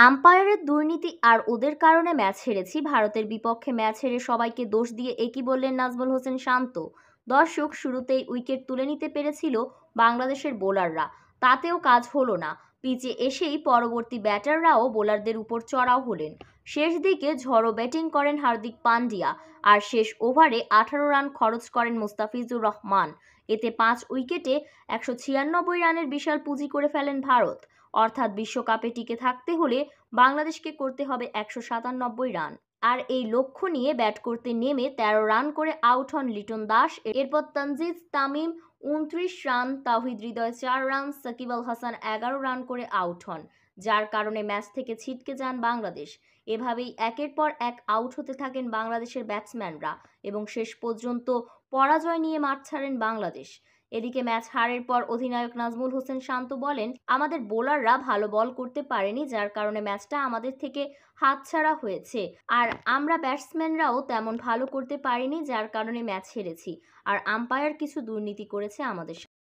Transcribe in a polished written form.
আম্পায়ারের দুর্নীতি আর ওদের কারণে ম্যাচ হেরেছি। ভারতের বিপক্ষে ম্যাচ হেরে সবাইকে দোষ দিয়ে একই বললেন নাজমুল হোসেন শান্ত। দর্শক, শুরুতেই উইকেট তুলে নিতে পেরেছিল বাংলাদেশের বোলাররা, তাতেও কাজ হলো না। পিচে এসেই পরবর্তী ব্যাটাররাও বোলারদের উপর চড়াও হলেন। শেষ দিকে ঝড়ো ব্যাটিং করেন হার্দিক পান্ডিয়া, আর শেষ ওভারে 18 রান খরচ করেন মুস্তাফিজুর রহমান। এতে 5 উইকেটে 196 রানের বিশাল পুঁজি করে ফেলেন ভারত। অর্থাৎ বিশ্বকাপে টিকে থাকতে হলে বাংলাদেশকে করতে হবে 197 রান। আর এই লক্ষ্য নিয়ে ব্যাট করতে নেমে 13 রান করে আউট হন লিটন দাস। এরপর Tanzid Tamim 29 run, Towhid Hridoy 4 run, Shakib Al Hasan 11 run করে আউট হন, যার কারণে ম্যাচ থেকে ছিটকে যান বাংলাদেশ। এভাবেই একের পর এক আউট হতে থাকেন বাংলাদেশের ব্যাটসম্যানরা এবং শেষ পর্যন্ত পরাজয় নিয়ে মাঠ ছাড়েন বাংলাদেশ। এদিকে ম্যাচ হারের পর অধিনায়ক নাজমুল হোসেন শান্ত বলেন, আমাদের বোলাররা ভালো বল করতে পারেনি, যার কারণে ম্যাচটা আমাদের থেকে হাতছাড়া হয়েছে। আর আমরা ব্যাটসম্যানরাও তেমন ভালো করতে পারিনি, যার কারণে ম্যাচ হেরেছি। আর আম্পায়ার কিছু দুর্নীতি করেছে আমাদের সাথে।